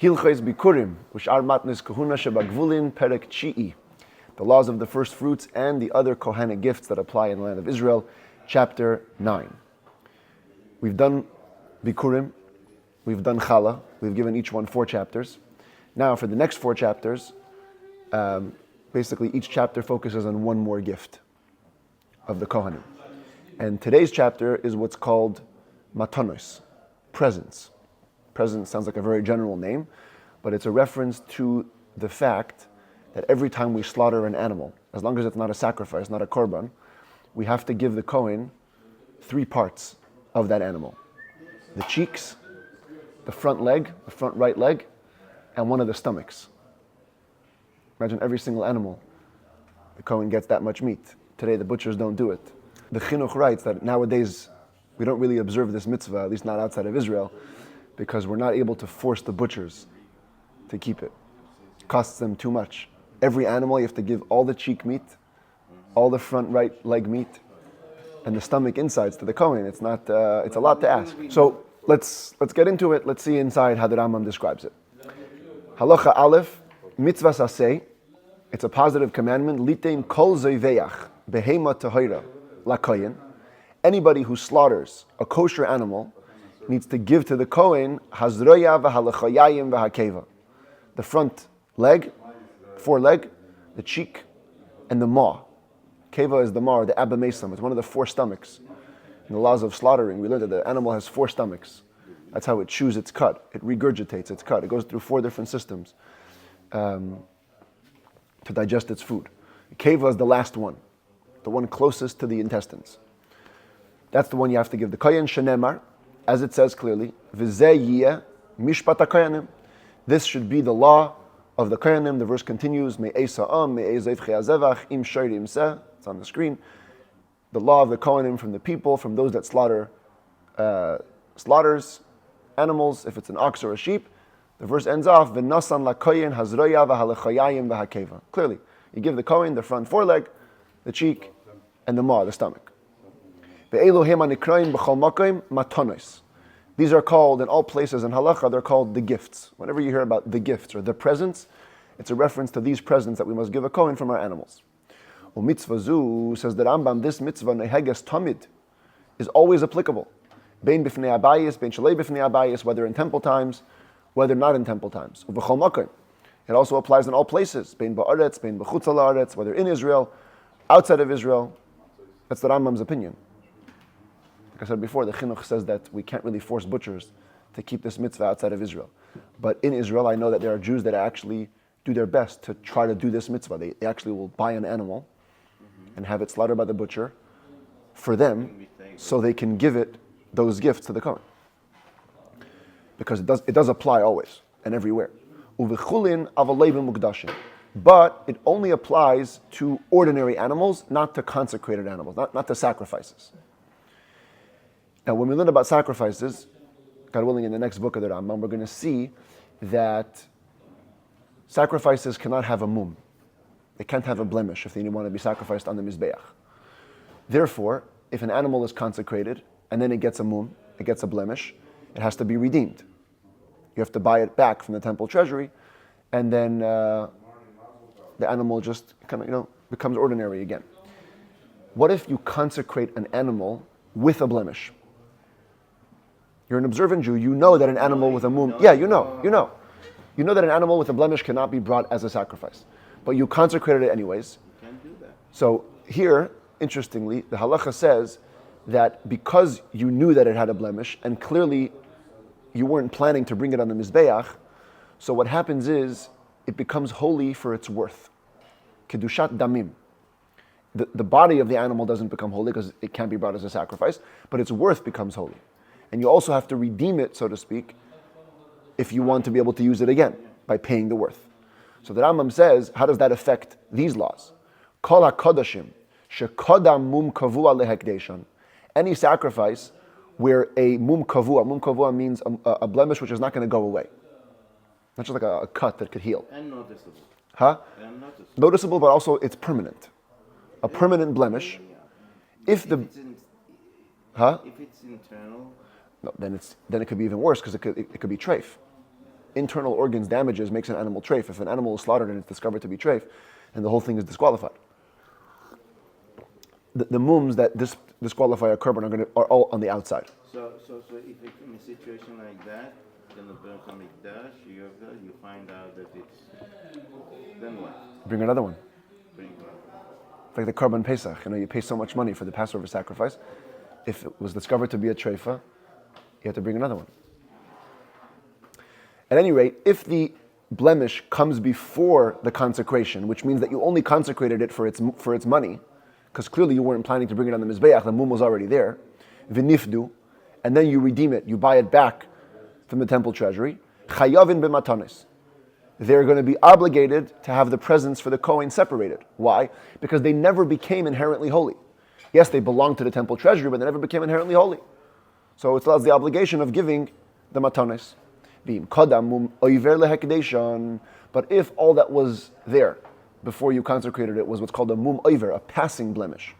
Hilchos Bikkurim, Ushar Matnis Kahuna Shebagvulin Perek Chi'i. The laws of the first fruits and the other Kohanic gifts that apply in the land of Israel, chapter 9. We've done Bikkurim, we've done Chala, we've given each one 4 chapters. Now for the next 4 chapters, basically each chapter focuses on one more gift of the Kohanim. And today's chapter is what's called Matanos, presents. Present sounds like a very general name, but it's a reference to the fact that every time we slaughter an animal, as long as it's not a sacrifice, not a korban, we have to give the Kohen 3 parts of that animal. The cheeks, the front leg, the front right leg, and one of the stomachs. Imagine every single animal, the Kohen gets that much meat. Today the butchers don't do it. The Chinuch writes that nowadays we don't really observe this mitzvah, at least not outside of Israel, because we're not able to force the butchers to keep it. It costs them too much. Every animal you have to give all the cheek meat, all the front right leg meat, and the stomach insides to the Kohen. It's not. It's a lot to ask. So let's get into it. Let's see inside how the Rambam describes it. Halacha Aleph, mitzvah saseh. It's a positive commandment. Litein kol zoiveach behema tahira lakoyin. Anybody who slaughters a kosher animal needs to give to the Kohen hazroya v'halachayayim v'hakeva. The front leg, foreleg, the cheek, and the maw. Keva is the maw, the abamesam. It's one of the 4 stomachs. In the laws of slaughtering, we learned that the animal has 4 stomachs. That's how it chews its cut. It regurgitates its cut. It goes through 4 different systems to digest its food. Keva is the last one, the one closest to the intestines. That's the one you have to give the Kohen shenemar, as it says clearly, V'zeh yiyeh mishpat hakohanim. This should be the law of the Kohanim. The verse continues, Me'esa'am, me'ezevchei hazevach, im shayri im seh. It's on the screen. The law of the Kohanim from the people, from those that slaughters animals, if it's an ox or a sheep. The verse ends off, V'nasan lakoyin hazroya v'halachayayim v'hakeva. Clearly, you give the Kohen the front foreleg, the cheek, and the maw, the stomach. These are called, in all places in halacha, they're called the gifts. Whenever you hear about the gifts or the presents, it's a reference to these presents that we must give a Kohen from our animals. Mitzvah zu, says the Rambam, this mitzvah, neheges tamid, is always applicable. Bein b'fnei abayis, bein shalei b'fnei abayis, whether in temple times, whether not in temple times. It also applies in all places, bein ba'aretz, bein b'chutz ha'aretz, whether in Israel, outside of Israel. That's the Rambam's opinion. Like I said before, the Chinuch says that we can't really force butchers to keep this mitzvah outside of Israel. But in Israel, I know that there are Jews that actually do their best to try to do this mitzvah. They actually will buy an animal and have it slaughtered by the butcher for them so they can give it those gifts to the Kohen. Because it does apply always and everywhere. But it only applies to ordinary animals, not to consecrated animals, not to sacrifices. Now, when we learn about sacrifices, God willing, in the next book of the Rambam, we're going to see that sacrifices cannot have a mum. They can't have a blemish if they want to be sacrificed on the Mizbeach. Therefore, if an animal is consecrated and then it gets a mum, it gets a blemish, it has to be redeemed. You have to buy it back from the temple treasury, and then the animal just kind of, becomes ordinary again. What if you consecrate an animal with a blemish? You're an observant Jew, you know that an animal with a mum, you know that an animal with a blemish cannot be brought as a sacrifice. But you consecrated it anyways. You can't do that. So here, interestingly, the halacha says that because you knew that it had a blemish, and clearly you weren't planning to bring it on the Mizbeach, so what happens is, it becomes holy for its worth. Kedushat damim. The body of the animal doesn't become holy because it can't be brought as a sacrifice, but its worth becomes holy. And you also have to redeem it, so to speak, if you want to be able to use it again, by paying the worth. So the Rambam says, how does that affect these laws? Kol HaKodashim, shekodam mum kavua lehekdeshan. Any sacrifice where a mum kavua means a blemish which is not going to go away. Not just like a cut that could heal. And noticeable. Huh? And noticeable. Noticeable, but also it's permanent. A permanent blemish. If it's internal, no, then it could be even worse because it could be treif. internal organs damages makes an animal treif. If an animal is slaughtered and it's discovered to be treif, and the whole thing is disqualified. The mums that disqualify a korban are all on the outside. So if it's in a situation like that, then the person like that, you find out that it's, then what? Bring another one. Bring what? It's like the korban Pesach. You pay so much money for the Passover sacrifice. If it was discovered to be a treifa, you have to bring another one. At any rate, if the blemish comes before the consecration, which means that you only consecrated it for its money, because clearly you weren't planning to bring it on the mizbeach, the mum was already there, v'nifdu, and then you redeem it, you buy it back from the temple treasury, chayavin b'matanis. They're going to be obligated to have the presents for the Kohen separated. Why? Because they never became inherently holy. Yes, they belonged to the temple treasury, but they never became inherently holy. So it allows the obligation of giving the matanis. But if all that was there before you consecrated it was what's called a mum oiver, a passing blemish,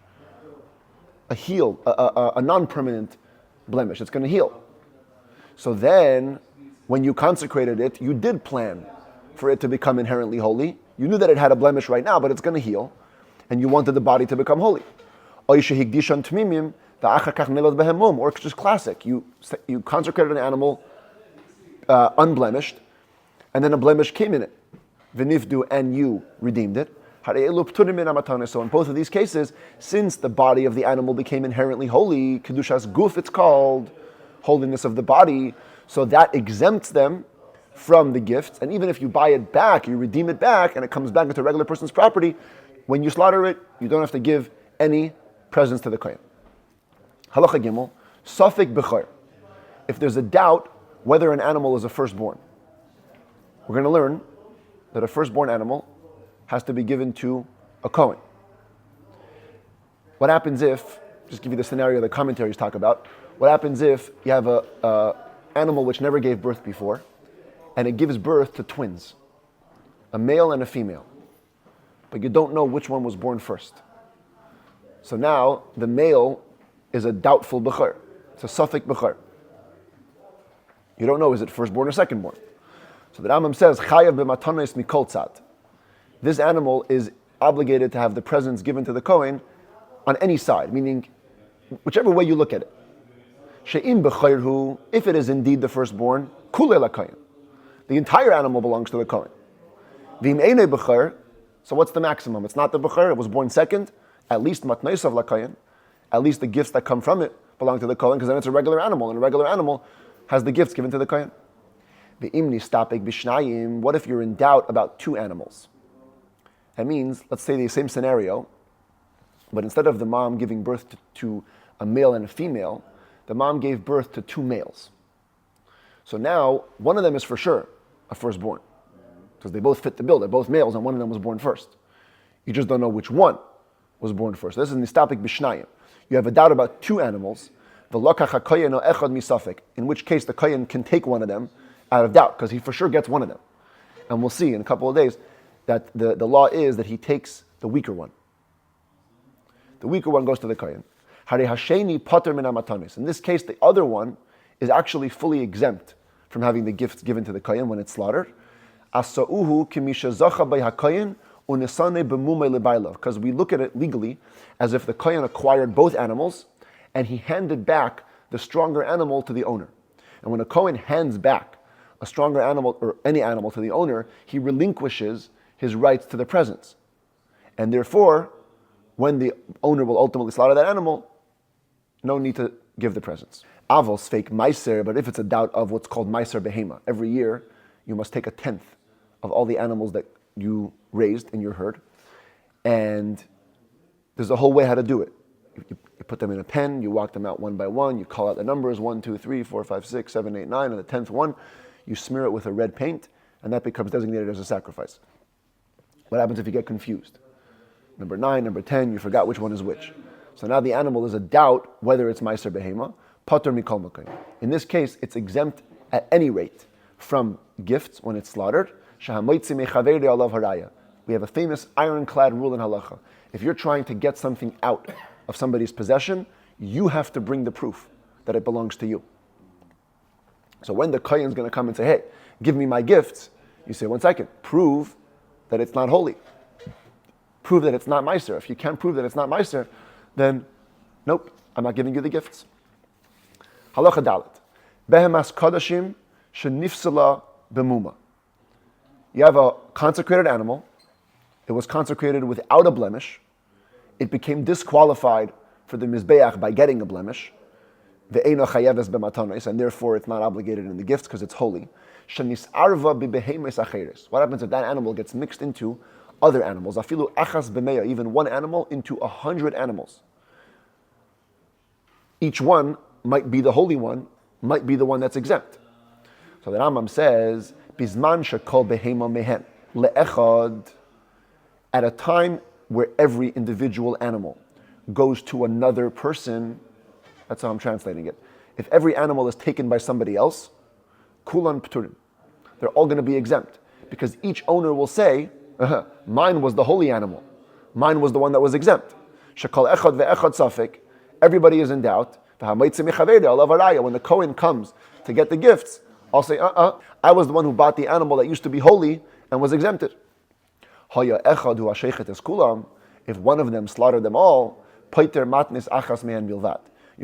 a non-permanent blemish, it's going to heal. So then, when you consecrated it, you did plan for it to become inherently holy. You knew that it had a blemish right now, but it's going to heal, and you wanted the body to become holy. Or it's just classic. You consecrated an animal unblemished, and then a blemish came in it. V'nifdu, and you redeemed it. So in both of these cases, since the body of the animal became inherently holy, kedushas guf it's called, holiness of the body, so that exempts them from the gifts. And even if you buy it back, you redeem it back, and it comes back into a regular person's property, when you slaughter it, you don't have to give any presents to the kohen. Halacha gimel, safek bechor. If there's a doubt whether an animal is a firstborn, we're going to learn that a firstborn animal has to be given to a kohen. What happens if, just give you the scenario the commentaries talk about, what happens if you have a animal which never gave birth before, and it gives birth to twins, a male and a female, but you don't know which one was born first. So now the male is a doubtful bechor. It's a safek bechor. You don't know, is it firstborn or secondborn? So the Rambam says, chayav b'matanos mikol tzad. This animal is obligated to have the presents given to the kohen on any side, meaning whichever way you look at it. She'im b'chorhu, if it is indeed the firstborn, kulei l'kohen. The entire animal belongs to the kohen. V'im einei b'chor, so what's the maximum? It's not the b'chor, it was born second, at least matnosav l'kohen, at least the gifts that come from it belong to the kohen, because then it's a regular animal, and a regular animal has the gifts given to the kohen. V'im nistapek b'shnayim, what if you're in doubt about two animals? That means, let's say the same scenario, but instead of the mom giving birth to a male and a female, the mom gave birth to two males. So now, one of them is for sure a firstborn, because they both fit the bill. They're both males, and one of them was born first. You just don't know which one was born first. This is nistapik b'shnayim. You have a doubt about two animals, in which case the kohen can take one of them out of doubt, because he for sure gets one of them. And we'll see in a couple of days that the law is that he takes the weaker one. The weaker one goes to the kohen. In this case, the other one is actually fully exempt from having the gifts given to the kohen when it's slaughtered. Because we look at it legally as if the kohen acquired both animals and he handed back the stronger animal to the owner. And when a kohen hands back a stronger animal or any animal to the owner, he relinquishes his rights to the presents. And therefore, when the owner will ultimately slaughter that animal, no need to give the presents. Avos fake meiser, but if it's a doubt of what's called meiser behema, every year you must take a tenth of all the animals that you raised in your herd, and there's a whole way how to do it. You put them in a pen, you walk them out one by one, you call out the numbers 1, 2, 3, 4, 5, 6, 7, 8, 9, and the 10th one, you smear it with a red paint, and that becomes designated as a sacrifice. What happens if you get confused? Number 9, number 10, you forgot which one is which. So now the animal is a doubt whether it's meiser behema, pater mikol makayim. In this case, it's exempt at any rate from gifts when it's slaughtered. We have a famous ironclad rule in halacha. If you're trying to get something out of somebody's possession, you have to bring the proof that it belongs to you. So when the kohen is going to come and say, hey, give me my gifts. You say, one second, prove that it's not holy. Prove that it's not meiser. If you can't prove that it's not meiser, then nope, I'm not giving you the gifts. Halacha dalet. Behemas kadashim shenifsala b'muma. You have a consecrated animal. It was consecrated without a blemish. It became disqualified for the mizbeach by getting a blemish. Ve'eino chayeves b'matanos, and therefore it's not obligated in the gifts because it's holy. Shenisarva b'behemes acheres. What happens if that animal gets mixed into other animals? Afilu achas b'meya, even one animal into 100 animals. Each one might be the holy one, might be the one that's exempt. So the Rambam says, Bizman shekol behema mehen le'echad, at a time where every individual animal goes to another person. That's how I'm translating it. If every animal is taken by somebody else, kulan pturim, they're all going to be exempt, because each owner will say, mine was the holy animal, mine was the one that was exempt. Shekol echad ve'echad safek, everybody is in doubt. When the Kohen comes to get the gifts, I'll say, I was the one who bought the animal that used to be holy and was exempted. If one of them slaughtered them all, you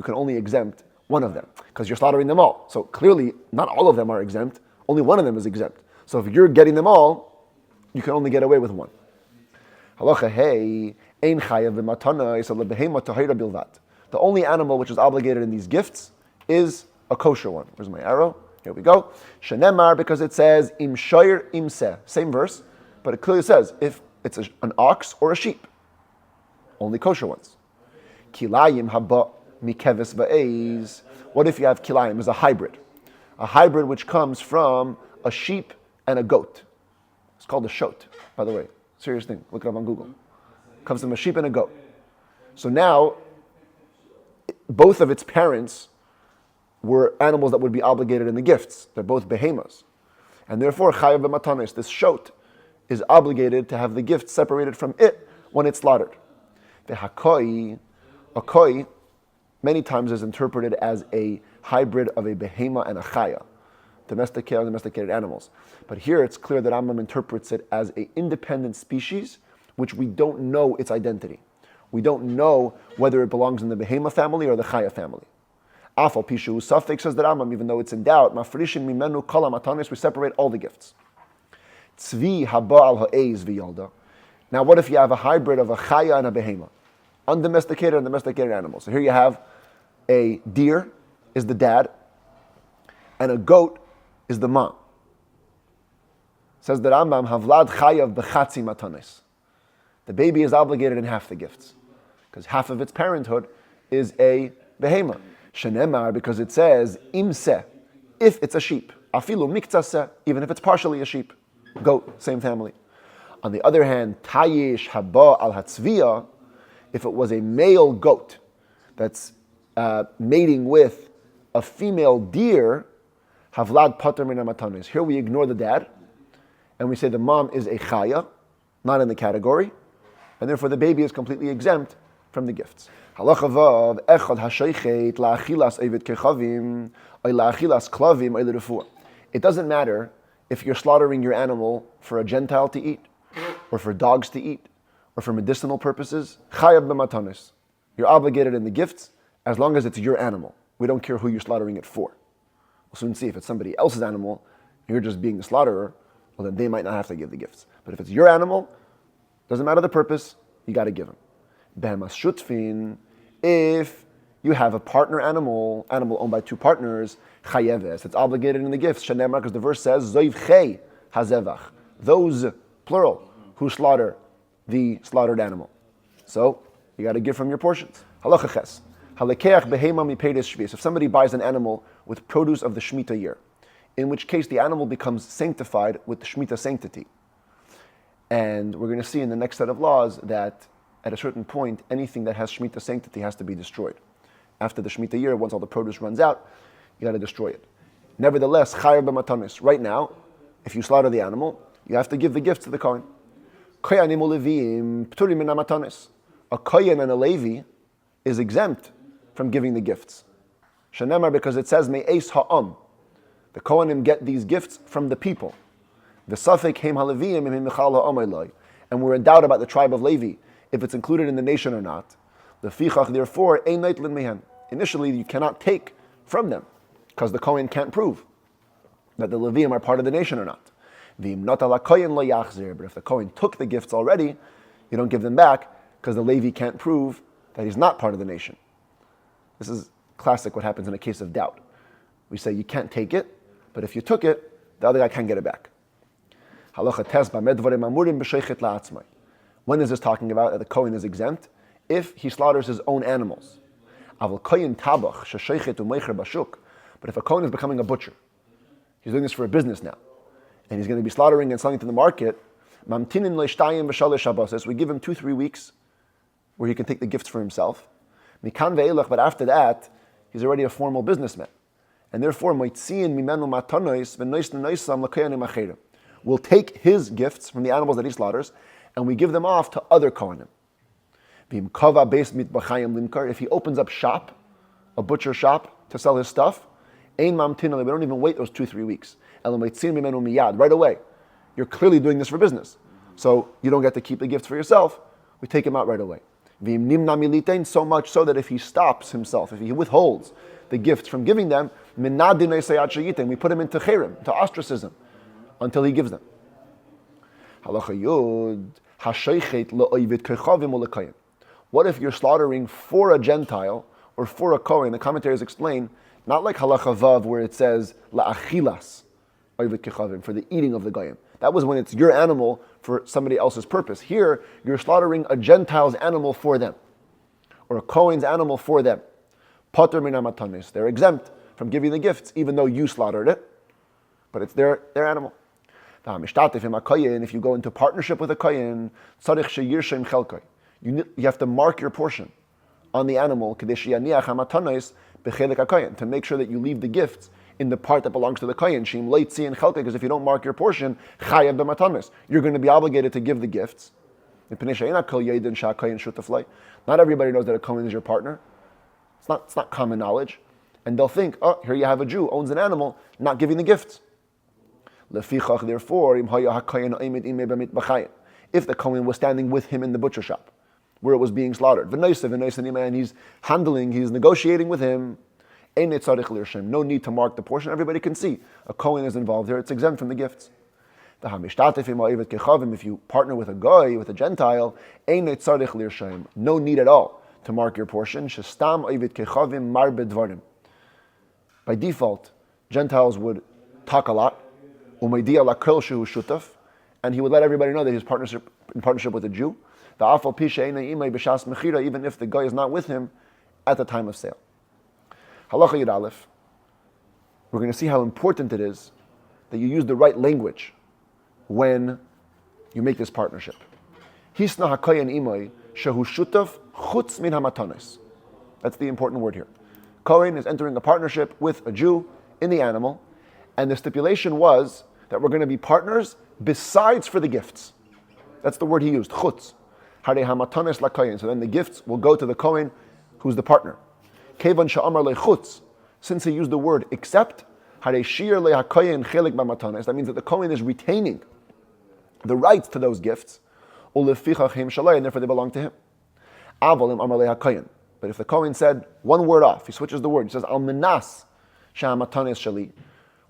can only exempt one of them, because you're slaughtering them all. So clearly, not all of them are exempt, only one of them is exempt. So if you're getting them all, you can only get away with one. The only animal which is obligated in these gifts is a kosher one. Where's my arrow? Here we go. Shenemar, because it says im shoyer imseh. Same verse, but it clearly says if it's an ox or a sheep. Only kosher ones. Kilayim haba mikeves va'ez. What if you have kilayim as a hybrid? A hybrid which comes from a sheep and a goat. It's called a shot, by the way. Serious thing. Look it up on Google. Comes from a sheep and a goat. So now, both of its parents were animals that would be obligated in the gifts. They're both behemoths. And therefore, chayav b'matanos, this shot, is obligated to have the gift separated from it when it's slaughtered. The hakoi, a koi, many times is interpreted as a hybrid of a behema and a chaya, domesticated and domesticated animals. But here it's clear that Rambam interprets it as an independent species, which we don't know its identity. We don't know whether it belongs in the behema family or the chaya family. Afal pishu suffix, says the Rambam, even though it's in doubt, mafrishin mimenu kala matanis, we separate all the gifts. Tzvi haba al ha'ez v'yalda. Now what if you have a hybrid of a chaya and a behema? Undomesticated and domesticated animals. So here you have a deer is the dad, and a goat is the mom. Says the Rambam, havlad chayav b'chatzi matanis. The baby is obligated in half the gifts, because half of its parenthood is a behema. Shenemar, because it says imseh, if it's a sheep. Afilu miktsaseh, even if it's partially a sheep. Goat, same family. On the other hand, tayish haba al hatzviya, if it was a male goat that's mating with a female deer, havlad pater min hamatanis. Here we ignore the dad, and we say the mom is a chaya, not in the category, and therefore the baby is completely exempt from the gifts. Halacha vav, echad hasheichet la'achilas eved kechavim, ay la'achilas klavim, ay l'refuah. It doesn't matter if you're slaughtering your animal for a Gentile to eat, or for dogs to eat, or for medicinal purposes. Chayav b'matanis. You're obligated in the gifts as long as it's your animal. We don't care who you're slaughtering it for. We'll soon see if it's somebody else's animal, you're just being the slaughterer, well then they might not have to give the gifts. But if it's your animal, doesn't matter the purpose, you got to give them. Behemas shutfin, if you have a partner animal owned by two partners, chayeves, it's obligated in the gifts. Shenemar, because the verse says, zoivchei hazevach, those, plural, who slaughter the slaughtered animal. So, you got to give from your portions. Halacha ches. Halekeach behema mipeides shvius. If somebody buys an animal with produce of the Shemitah year, in which case the animal becomes sanctified with the Shemitah sanctity. And we're going to see in the next set of laws that at a certain point, anything that has Shemitah sanctity has to be destroyed. After the Shemitah year, once all the produce runs out, you got to destroy it. Nevertheless, chayav b'matanis. Right now, if you slaughter the animal, you have to give the gifts to the Kohen. Koyanim u'leviim pturim min hamatanis. A Kohen and a Levi is exempt from giving the gifts. Shenemar, because it says me'es ha'am. The Kohanim get these gifts from the people. The Safek Heim HaLeviyim Im Michal HaOmay, and we're in doubt about the tribe of Levi, if it's included in the nation or not. The Fichach, therefore, Ein Neitlin Mehen. Initially, you cannot take from them, because the Kohen can't prove that the Levium are part of the nation or not. But if the Kohen took the gifts already, you don't give them back, because the Levi can't prove that he's not part of the nation. This is classic what happens in a case of doubt. We say you can't take it, but if you took it, the other guy can't get it back. When is this talking about that the Kohen is exempt? If he slaughters his own animals. But if a Kohen is becoming a butcher, he's doing this for a business now, and he's going to be slaughtering and selling to the market, we give him 2-3 weeks where he can take the gifts for himself. But after that, he's already a formal businessman. And therefore, we'll take his gifts from the animals that he slaughters, and we give them off to other Kohanim. If he opens up shop, a butcher shop, to sell his stuff, we don't even wait those 2-3 weeks. Right away. You're clearly doing this for business. So you don't get to keep the gifts for yourself. We take him out right away. So much so that if he stops himself, if he withholds the gifts from giving them, we put him into cherim, to ostracism, until he gives them. What if you're slaughtering for a Gentile or for a Kohen? The commentaries explain, not like halacha vav where it says la'achilas oived kechavim, for the eating of the goyim. That was when it's your animal for somebody else's purpose. Here, you're slaughtering a Gentile's animal for them, or a Kohen's animal for them. Pater min hamatanis. They're exempt from giving the gifts, even though you slaughtered it, but it's their animal. If you go into partnership with a Kohen, you have to mark your portion on the animal to make sure that you leave the gifts in the part that belongs to the Kohen. Because if you don't mark your portion, you're going to be obligated to give the gifts. Not everybody knows that a Kohen is your partner. It's not common knowledge. And they'll think, oh, here you have a Jew, owns an animal, not giving the gifts. Therefore, if the Kohen was standing with him in the butcher shop, where it was being slaughtered, and he's negotiating with him, no need to mark the portion. Everybody can see a Kohen is involved here. It's exempt from the gifts. If you partner with a guy, with a Gentile, no need at all to mark your portion. By default, Gentiles would talk a lot, and he would let everybody know that he's in partnership with a Jew, even if the guy is not with him at the time of sale. Halacha Yud Aleph. We're going to see how important it is that you use the right language when you make this partnership. Hisna hakayin imay shehu shutaf chutz min hamatanis. That's the important word here. Kohen is entering a partnership with a Jew in the animal, and the stipulation was that we're going to be partners besides for the gifts. That's the word he used, chutz. Harei hamatanis lakayin. So then the gifts will go to the Kohen, who's the partner. Kevan sha'amar lechutz. Since he used the word except, harei shir lehakayin chelik b'matanis. That means that the Kohen is retaining the rights to those gifts, ulefichach him shalai, and therefore they belong to him. Avolim amar lehakayin. But if the Kohen said one word off, he switches the word. He says al menas sha'amatanis shali.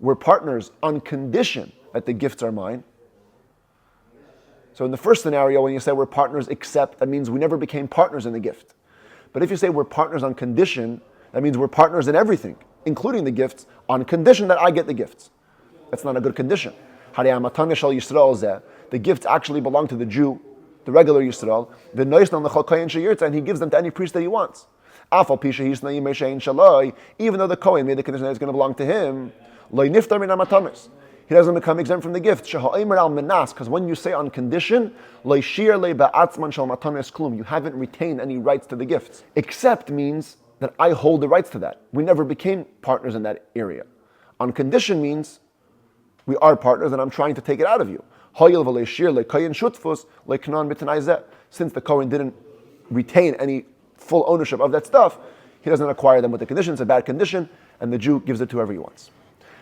We're partners on condition that the gifts are mine. So in the first scenario, when you say we're partners except, that means we never became partners in the gift. But if you say we're partners on condition, that means we're partners in everything, including the gifts, on condition that I get the gifts. That's not a good condition. The gifts actually belong to the Jew, the regular Yisrael, and he gives them to any priest that he wants. Even though the Kohen made the condition that it's going to belong to him, he doesn't become exempt from the gift. Because when you say on condition, you haven't retained any rights to the gifts. Except means that I hold the rights to that. We never became partners in that area. On condition means we are partners and I'm trying to take it out of you. Since the Kohen didn't retain any full ownership of that stuff, he doesn't acquire them with the condition. It's a bad condition, and the Jew gives it to whoever he wants.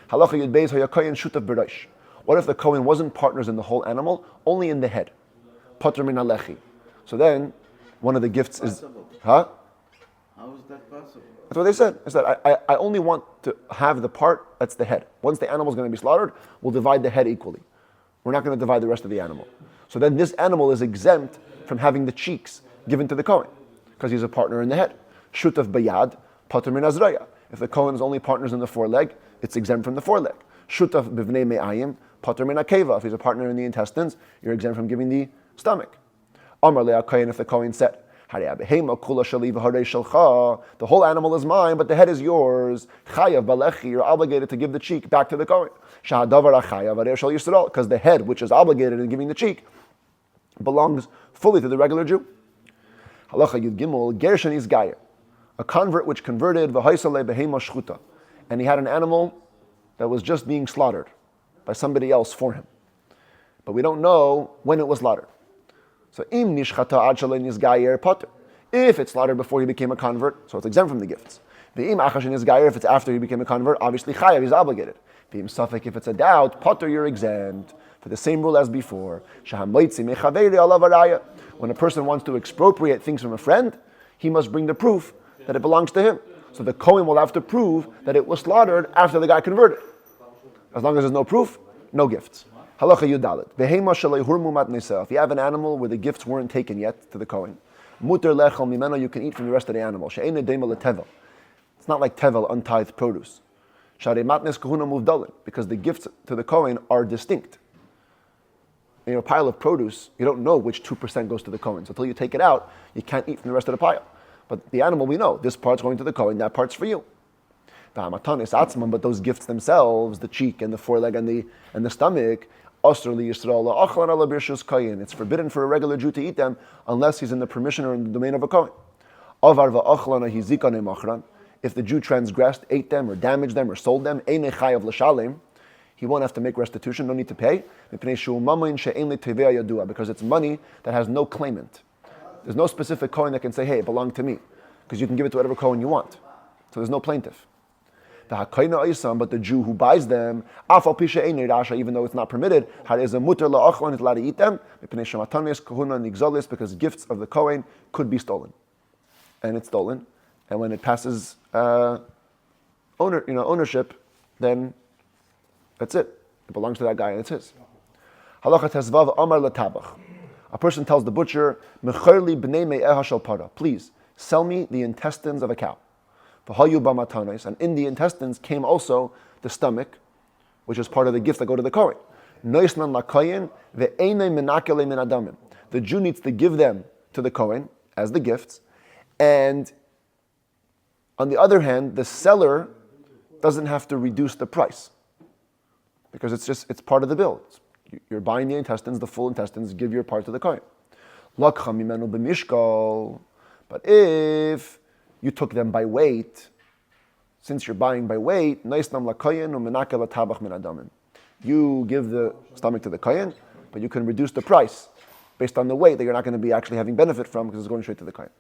Halacha Yud Beis Haya Kohen Shutav B'Reish. What if the Kohen wasn't partners in the whole animal, only in the head? Pater min halechi. So then, one of the gifts is, huh? How is that possible? That's what they said. They said, I only want to have the part that's the head. Once the animal is going to be slaughtered, we'll divide the head equally. We're not going to divide the rest of the animal. So then this animal is exempt from having the cheeks given to the Kohen, because he's a partner in the head. Shutav bayad, pater min azraya. If the Kohen is only partners in the foreleg, it's exempt from the foreleg. Shutav bivnei me'ayim, pater min akeva. If he's a partner in the intestines, you're exempt from giving the stomach. Amar le'akayin, if the Kohen said, the whole animal is mine, but the head is yours. Chayav balechi, you're obligated to give the cheek back to the Kohen. Because the head, which is obligated in giving the cheek, belongs fully to the regular Jew. Halacha Yud Gimel, Gershon is Gayer, a convert which converted v'haisale behema shchuta, and he had an animal that was just being slaughtered by somebody else for him, but we don't know when it was slaughtered. So im nishchata ad shalei nisgayer pater. If it's slaughtered before he became a convert, so it's exempt from the gifts. The im achashin nisgayer, if it's after he became a convert, obviously chayav, he's obligated. The im safek, if it's a doubt, pater, you're exempt. For the same rule as before. When a person wants to expropriate things from a friend, he must bring the proof that it belongs to him. So the Kohen will have to prove that it was slaughtered after the guy converted. As long as there's no proof, no gifts. Halacha Yudalit. If you have an animal where the gifts weren't taken yet to the Kohen, muter lechel mimeno, you can eat from the rest of the animal. It's not like tevel, untithed produce. Because the gifts to the Kohen are distinct. In a pile of produce, you don't know which 2% goes to the Kohen. So until you take it out, you can't eat from the rest of the pile. But the animal, we know, this part's going to the Kohen, that part's for you. But those gifts themselves, the cheek and the foreleg and the stomach, it's forbidden for a regular Jew to eat them unless he's in the permission or in the domain of a Kohen. If the Jew transgressed, ate them, or damaged them, or sold them, he won't have to make restitution, no need to pay, because it's money that has no claimant. There's no specific Kohen that can say, hey, it belonged to me, because you can give it to whatever Kohen you want. So there's no plaintiff. But the Jew who buys them, even though it's not permitted, he's allowed to eat them, because gifts of the Kohen could be stolen. And it's stolen. And when it passes ownership, then that's it. It belongs to that guy and it's his. Halacha tezvav amar letabach. A person tells the butcher, please, sell me the intestines of a cow. And in the intestines came also the stomach, which is part of the gifts that go to the Kohen. The Jew needs to give them to the Kohen as the gifts, and on the other hand, the seller doesn't have to reduce the price, because it's part of the bill. You're buying the intestines, the full intestines, give your part to the Kohen. But if you took them by weight, since you're buying by weight, you give the stomach to the Kohen, but you can reduce the price based on the weight that you're not going to be actually having benefit from, because it's going straight to the Kohen.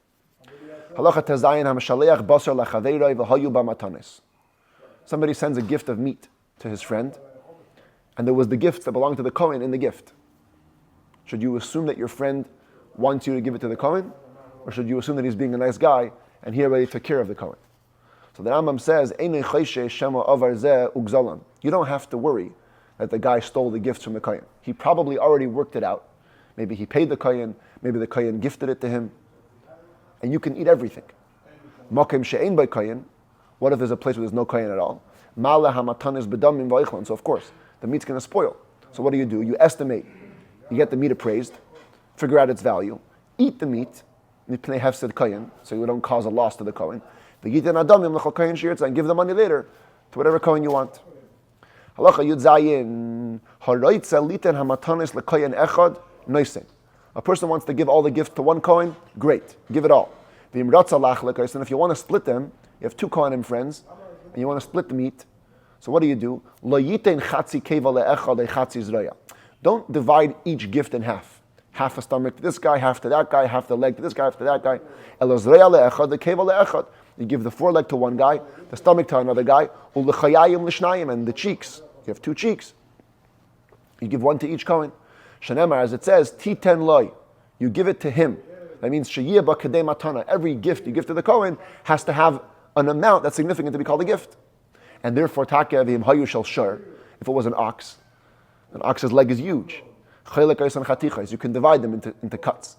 Somebody sends a gift of meat to his friend, and there was the gifts that belonged to the Kohen in the gift. Should you assume that your friend wants you to give it to the Kohen, or should you assume that he's being a nice guy and he already took care of the Kohen? So the Rambam says, you don't have to worry that the guy stole the gifts from the Kohen. He probably already worked it out. Maybe he paid the Kohen, maybe the Kohen gifted it to him, and you can eat everything. What if there's a place where there's no Kohen at all? So of course, the meat's going to spoil. So what do? You estimate. You get the meat appraised, figure out its value, eat the meat, so you don't cause a loss to the Kohen. And give the money later to whatever Kohen you want. A person wants to give all the gifts to one Kohen, great, give it all. And if you want to split them, you have two Kohanim friends, and you want to split the meat, so what do? Don't divide each gift in half. Half a stomach to this guy, half to that guy, half the leg to this guy, half to that guy. You give the foreleg to one guy, the stomach to another guy, u'lechayayim l'shnayim, and the cheeks. You have two cheeks. You give one to each Kohen. Shenemar, as it says, titen loy. You give it to him. That means sheyiyeh b'kadei matana. Every gift you give to the Kohen has to have an amount that's significant to be called a gift. And therefore, takev him hayu shel shur. If it was an ox's leg is huge. You can divide them into cuts.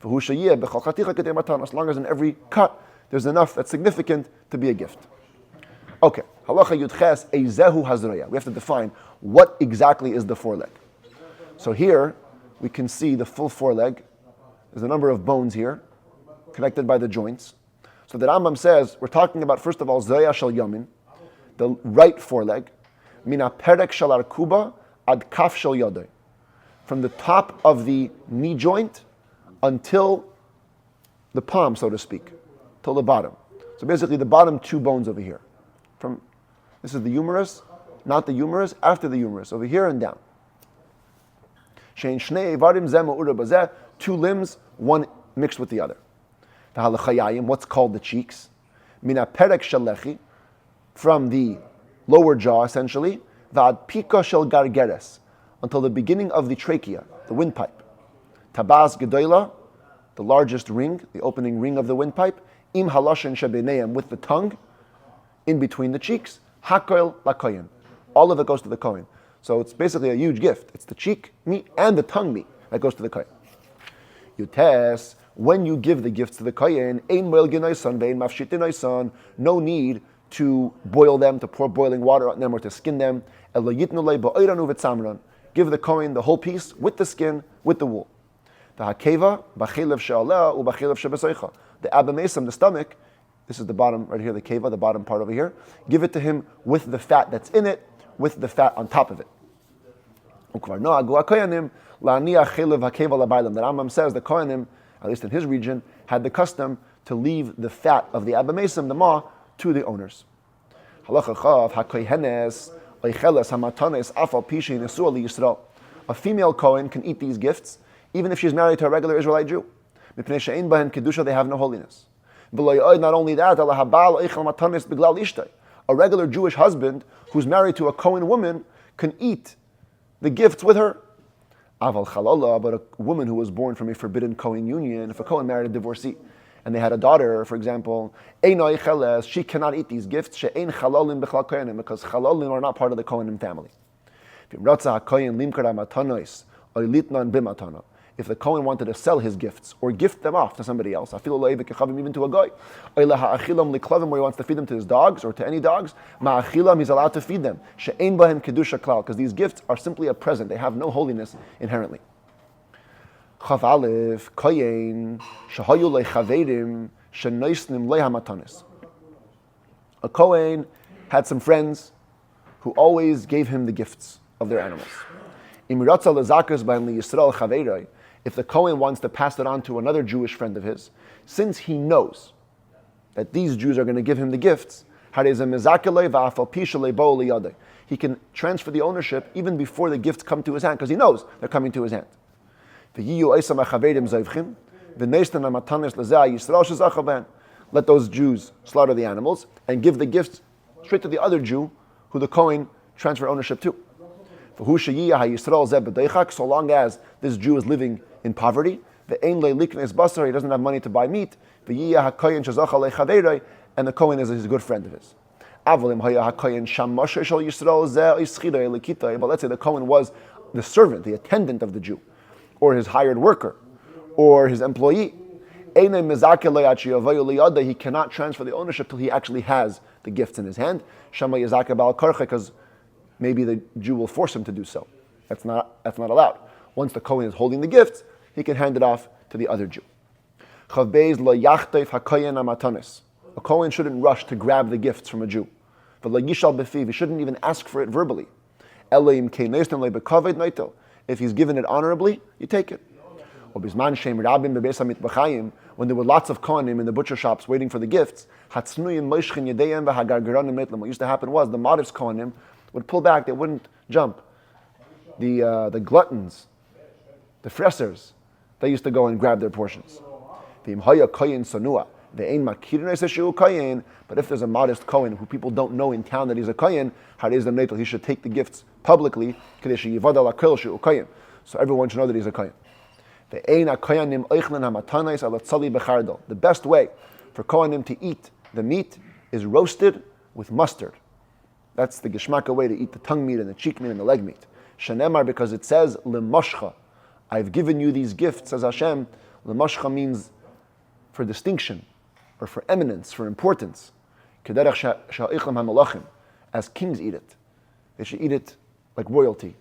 As long as in every cut there's enough that's significant to be a gift. Okay, halacha yudches ezehu hazraya. We have to define what exactly is the foreleg. So here we can see the full foreleg. There's a number of bones here connected by the joints. So the Rambam says we're talking about, first of all, zaya shel yamin, the right foreleg, mina perek shel arkuba ad kaf shel yodai, from the top of the knee joint until the palm, so to speak, till the bottom. So basically the bottom two bones over here. This is the humerus, not the humerus, after the humerus, over here and down. Two limbs, one mixed with the other. What's called the cheeks. Mina perek shalechi, from the lower jaw essentially,vad pika shel gargeres, until the beginning of the trachea, the windpipe. Tabaz gedola, the largest ring, the opening ring of the windpipe. Im haloshen shebeneim, with the tongue in between the cheeks. Hakoil lakoyin. All of it goes to the Kohen. So it's basically a huge gift. It's the cheek meat and the tongue meat that goes to the Kohen. Yutes, when you give the gifts to the Kohen, ein moel genoisan ve'ein mafshitin noisan, no need to boil them, to pour boiling water on them or to skin them. Elo yitnu lei ba'oiranu v'tzamran. Give the Kohen the whole piece with the skin, with the wool. The hakeva b'chelev she'aleh u'b'chelev she'besoicha. The abamesam, the stomach, this is the bottom right here, the keva, the bottom part over here. Give it to him with the fat that's in it, with the fat on top of it. The Rambam says the Kohanim, at least in his region, had the custom to leave the fat of the abamesam, the ma, to the owners. A female Kohen can eat these gifts even if she's married to a regular Israelite Jew. They have no holiness. Not only that, a regular Jewish husband who's married to a Kohen woman can eat the gifts with her. But a woman who was born from a forbidden Kohen union, if a Kohen married a divorcee and they had a daughter, for example, she cannot eat these gifts because chalalim are not part of the Kohenim family. If the Kohen wanted to sell his gifts or gift them off to somebody else, even to a guy, where he wants to feed them to his dogs or to any dogs, he's allowed to feed them. Because these gifts are simply a present. They have no holiness inherently. A Kohen had some friends who always gave him the gifts of their animals. If the Kohen wants to pass it on to another Jewish friend of his, since he knows that these Jews are going to give him the gifts, he can transfer the ownership even before the gifts come to his hand, because he knows they're coming to his hand. Let those Jews slaughter the animals and give the gifts straight to the other Jew who the Kohen transfer ownership to. So long as this Jew is living in poverty, he doesn't have money to buy meat, and the Kohen is a good friend of his. But let's say the Kohen was the servant, the attendant of the Jew, or his hired worker, or his employee. He cannot transfer the ownership till he actually has the gifts in his hand, because maybe the Jew will force him to do so. That's not allowed. Once the Kohen is holding the gifts, he can hand it off to the other Jew. A Kohen shouldn't rush to grab the gifts from a Jew. He shouldn't even ask for it verbally. If he's given it honorably, you take it. When there were lots of Kohanim in the butcher shops waiting for the gifts, what used to happen was the modest Kohanim would pull back, they wouldn't jump. The gluttons, the fressers, they used to go and grab their portions. If But if there's a modest Kohen who people don't know in town that he's a Kohen, he should take the gifts publicly. So everyone should know that he's a Kohen. The best way for Kohanim to eat the meat is roasted with mustard. That's the geshmaka way to eat the tongue meat and the cheek meat and the leg meat. Shenemar, because it says lemashcha, I've given you these gifts, says Hashem. Lemashcha means for distinction, or for eminence, for importance. Kederach sha'ichem hamalachim, as kings eat it. They should eat it like royalty,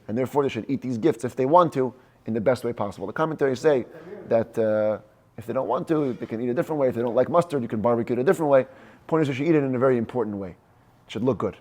and therefore they should eat these gifts if they want to, in the best way possible. The commentaries say that if they don't want to, they can eat a different way. If they don't like mustard, you can barbecue it a different way. The point is, you should eat it in a very important way. It should look good.